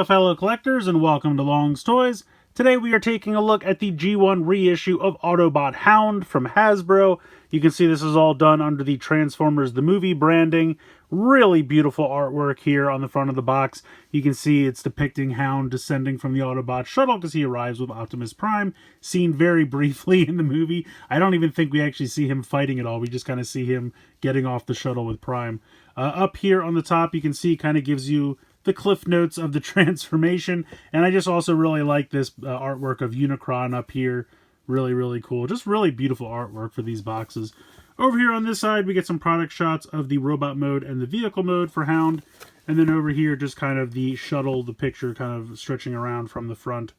Hello fellow collectors and welcome to Long's Toys. Today we are taking a look at the G1 reissue of Autobot Hound from Hasbro. You can see this is all done under the Transformers the Movie branding. Really beautiful artwork here on the front of the box. You can see it's depicting Hound descending from the Autobot shuttle because he arrives with Optimus Prime, seen very briefly in the movie. I don't even think we actually see him fighting at all. We just kind of see him getting off the shuttle with Prime. Up here on the top you can see kind of gives you the cliff notes of the transformation, and I just also really like this artwork of Unicron up here. Really cool. Just really beautiful artwork for these boxes. Over here on this side we get some product shots of the robot mode and the vehicle mode for Hound, and then over here just kind of the shuttle, the picture kind of stretching around from the front.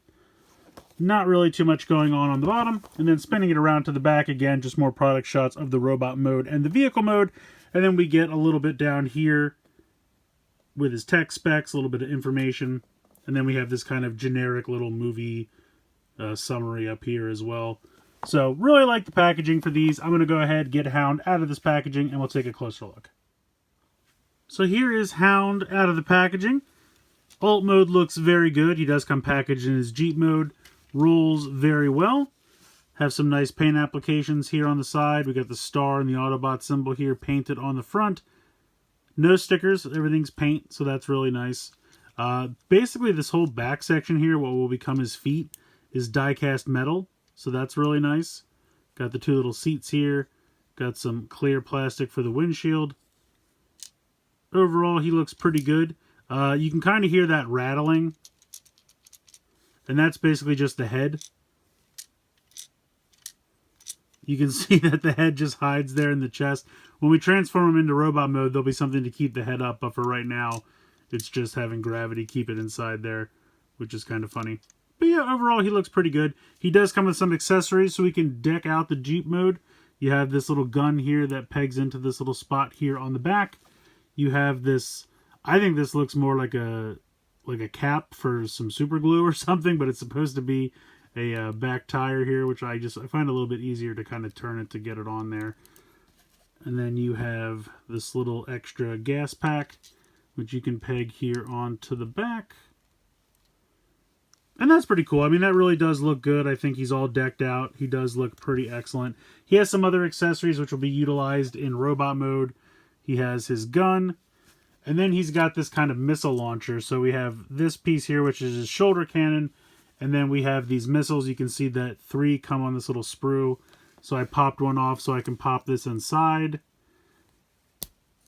Not really too much going on the bottom, and then spinning it around to the back again, just more product shots of the robot mode and the vehicle mode, and then we get a little bit down here with his tech specs, a little bit of information, and then we have this kind of generic little movie summary up here as well. So really like the packaging for these. I'm going to go ahead, get Hound out of this packaging, and we'll take a closer look. So here is Hound out of the packaging. Alt mode looks very good. He does come packaged in his Jeep mode. Rolls very well. Have some nice paint applications here on the side. We got the star and the Autobot symbol here painted on the front. No stickers, everything's paint, so that's really nice. Basically, this whole back section here, what will become his feet, is die-cast metal, so that's really nice. Got the two little seats here. Got some clear plastic for the windshield. Overall, he looks pretty good. You can kind of hear that rattling, and that's basically just the head. You can see that the head just hides there in the chest. When we transform him into robot mode, there'll be something to keep the head up, but for right now, it's just having gravity keep it inside there, which is kind of funny. But yeah, overall, he looks pretty good. He does come with some accessories, so we can deck out the Jeep mode. You have this little gun here that pegs into this little spot here on the back. You have this, I think this looks more like a cap for some super glue or something, but it's supposed to be a back tire here, which I find a little bit easier to kind of turn it to get it on there. And then you have this little extra gas pack, which you can peg here onto the back. And that's pretty cool. I mean, that really does look good. I think he's all decked out. He does look pretty excellent. He has some other accessories which will be utilized in robot mode. He has his gun, and then he's got this kind of missile launcher. So we have this piece here, which is his shoulder cannon. And then we have these missiles. You can see that 3 come on this little sprue. So I popped one off so I can pop this inside.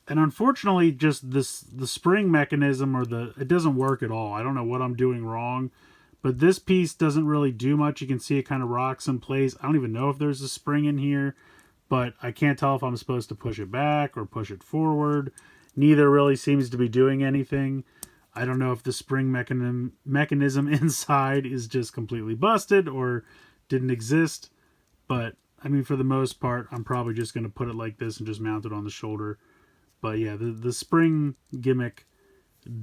And unfortunately, just the spring mechanism, it doesn't work at all. I don't know what I'm doing wrong. But this piece doesn't really do much. You can see it kind of rocks in place. I don't even know if there's a spring in here. But I can't tell if I'm supposed to push it back or push it forward. Neither really seems to be doing anything. I don't know if the spring mechanism inside is just completely busted or didn't exist. But, I mean, for the most part, I'm probably just going to put it like this and just mount it on the shoulder. But yeah, the spring gimmick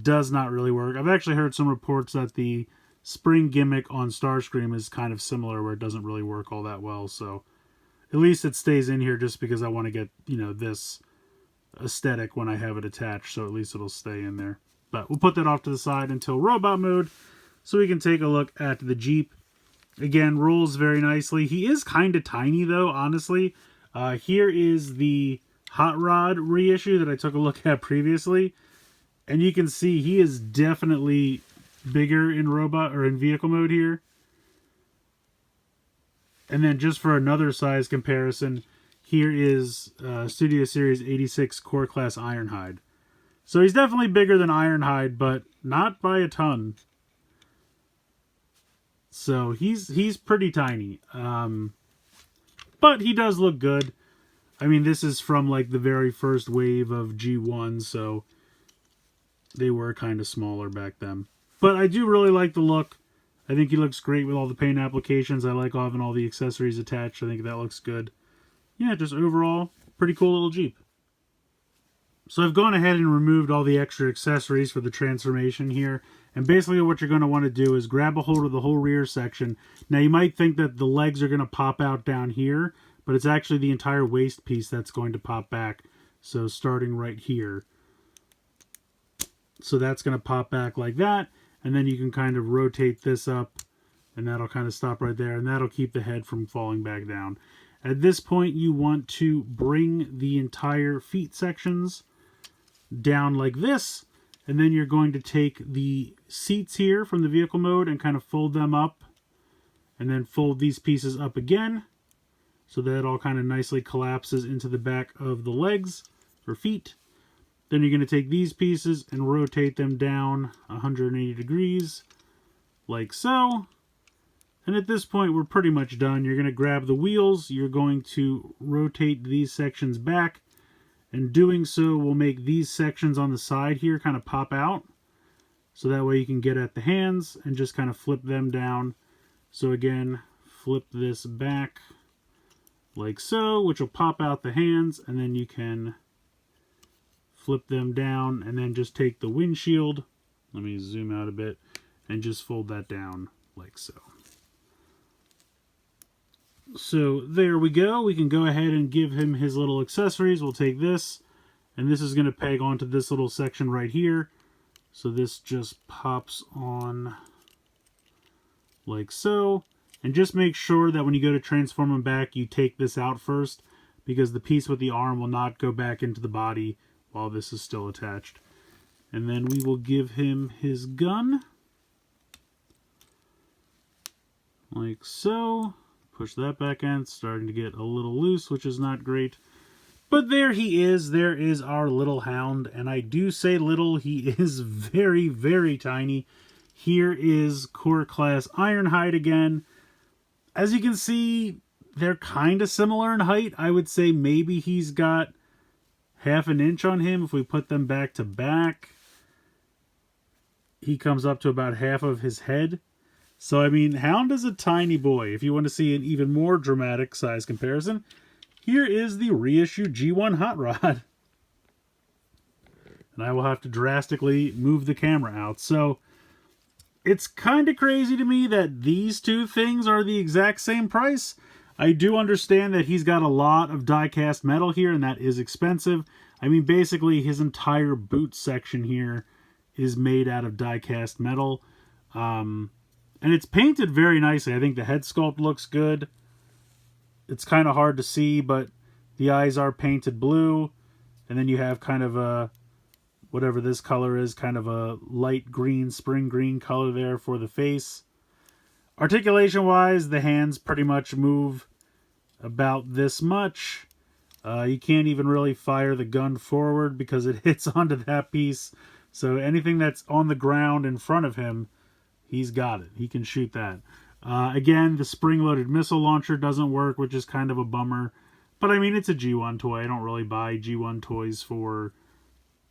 does not really work. I've actually heard some reports that the spring gimmick on Starscream is kind of similar, where it doesn't really work all that well. So, at least it stays in here just because I want to get, this aesthetic when I have it attached. So at least it'll stay in there. But we'll put that off to the side until robot mode so we can take a look at the Jeep. Again, rolls very nicely. He is kind of tiny, though, honestly. Here is the Hot Rod reissue that I took a look at previously. And you can see he is definitely bigger in robot or in vehicle mode here. And then just for another size comparison, here is Studio Series 86 Core Class Ironhide. So he's definitely bigger than Ironhide, but not by a ton. So he's pretty tiny. But he does look good. I mean, this is from like the very first wave of G1, so they were kind of smaller back then. But I do really like the look. I think he looks great with all the paint applications. I like having all the accessories attached. I think that looks good. Yeah, just overall, pretty cool little Jeep. So I've gone ahead and removed all the extra accessories for the transformation here. And basically what you're going to want to do is grab a hold of the whole rear section. Now you might think that the legs are going to pop out down here, but it's actually the entire waist piece that's going to pop back. So starting right here. So that's going to pop back like that. And then you can kind of rotate this up, and that'll kind of stop right there, and that'll keep the head from falling back down. At this point, you want to bring the entire feet sections down like this, and then you're going to take the seats here from the vehicle mode and kind of fold them up, and then fold these pieces up again, so that it all kind of nicely collapses into the back of the legs or feet. Then you're going to take these pieces and rotate them down 180 degrees, like so. And at this point, we're pretty much done. You're going to grab the wheels. You're going to rotate these sections back. And doing so will make these sections on the side here kind of pop out. So that way you can get at the hands and just kind of flip them down. So again, flip this back like so, which will pop out the hands. And then you can flip them down and then just take the windshield. Let me zoom out a bit and just fold that down like so. So there we go. We can go ahead and give him his little accessories. We'll take this, and this is going to peg onto this little section right here. So this just pops on like so. And just make sure that when you go to transform him back, you take this out first, because the piece with the arm will not go back into the body while this is still attached. And then we will give him his gun like so. Push that back in. It's starting to get a little loose, which is not great. But there he is. There is our little hound. And I do say little. He is very, very tiny. Here is Core Class Ironhide again. As you can see, they're kind of similar in height. I would say maybe he's got half an inch on him. If we put them back to back, he comes up to about half of his head. So, I mean, Hound is a tiny boy. If you want to see an even more dramatic size comparison, here is the Reissue G1 Hot Rod. And I will have to drastically move the camera out. So, it's kind of crazy to me that these two things are the exact same price. I do understand that he's got a lot of die-cast metal here, and that is expensive. I mean, basically, his entire boot section here is made out of die-cast metal. And it's painted very nicely. I think the head sculpt looks good. It's kind of hard to see, but the eyes are painted blue. And then you have kind of a, whatever this color is, kind of a light green, spring green color there for the face. Articulation-wise, the hands pretty much move about this much. You can't even really fire the gun forward because it hits onto that piece. So anything that's on the ground in front of him, he's got it. He can shoot that. Again, the spring-loaded missile launcher doesn't work, which is kind of a bummer. But, I mean, it's a G1 toy. I don't really buy G1 toys for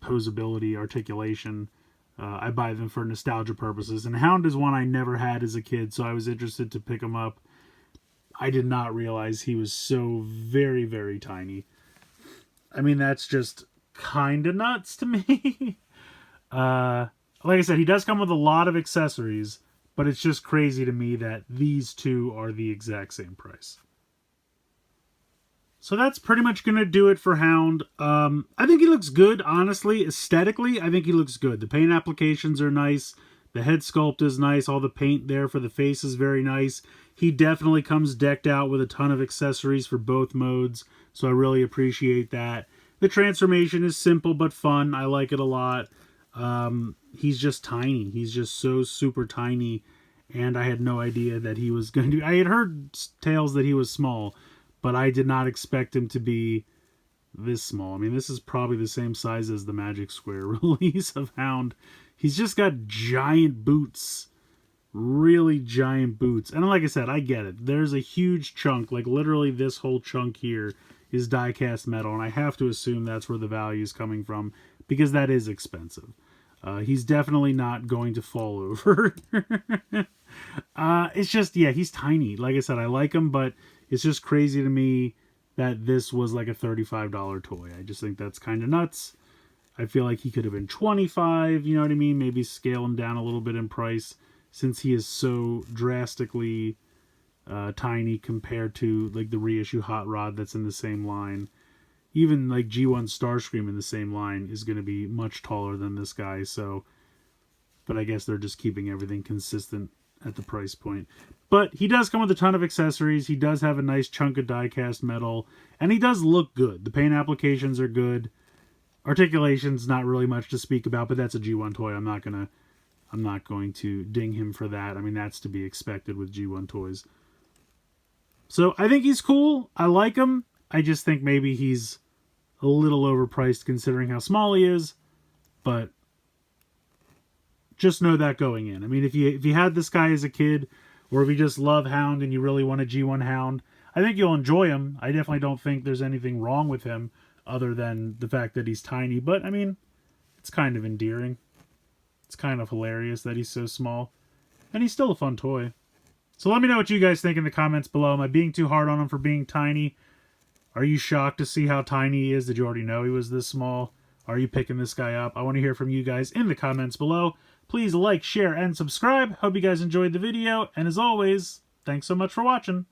posability, articulation. I buy them for nostalgia purposes. And Hound is one I never had as a kid, so I was interested to pick him up. I did not realize he was so very, very tiny. I mean, that's just kind of nuts to me. Like I said, he does come with a lot of accessories, but it's just crazy to me that these two are the exact same price. So that's pretty much going to do it for Hound. I think he looks good, honestly. Aesthetically, I think he looks good. The paint applications are nice. The head sculpt is nice. All the paint there for the face is very nice. He definitely comes decked out with a ton of accessories for both modes, so I really appreciate that. The transformation is simple but fun. I like it a lot. He's just tiny. He's just so super tiny, and I had no idea that he was going to... I had heard tales that he was small, but I did not expect him to be this small. I mean, this is probably the same size as the Magic Square release of Hound. He's just got giant boots. Really giant boots. And like I said, I get it. There's a huge chunk, like literally this whole chunk here is die-cast metal, and I have to assume that's where the value is coming from, because that is expensive. He's definitely not going to fall over. It's just, yeah, he's tiny. Like I said, I like him, but it's just crazy to me that this was like a $35 toy. I just think that's kind of nuts. I feel like he could have been $25, you know what I mean? Maybe scale him down a little bit in price, since he is so drastically tiny compared to like the Reissue Hot Rod that's in the same line. Even like G1 Starscream in the same line is going to be much taller than this guy. So but I guess they're just keeping everything consistent at the price point. But he does come with a ton of accessories. He does have a nice chunk of die-cast metal, and he does look good. The paint applications are good. Articulation's not really much to speak about, but that's a G1 toy. I'm not going to ding him for that. I mean, that's to be expected with G1 toys. So I think he's cool. I like him. I just think maybe he's a little overpriced considering how small he is, but just know that going in. I mean, if you had this guy as a kid, or if you just love Hound and you really want a G1 Hound, I think you'll enjoy him. I definitely don't think there's anything wrong with him other than the fact that he's tiny, but I mean, it's kind of endearing. It's kind of hilarious that he's so small, and he's still a fun toy. So let me know what you guys think in the comments below. Am I being too hard on him for being tiny? Are you shocked to see how tiny he is? Did you already know he was this small? Are you picking this guy up? I want to hear from you guys in the comments below. Please like, share, and subscribe. Hope you guys enjoyed the video. And as always, thanks so much for watching.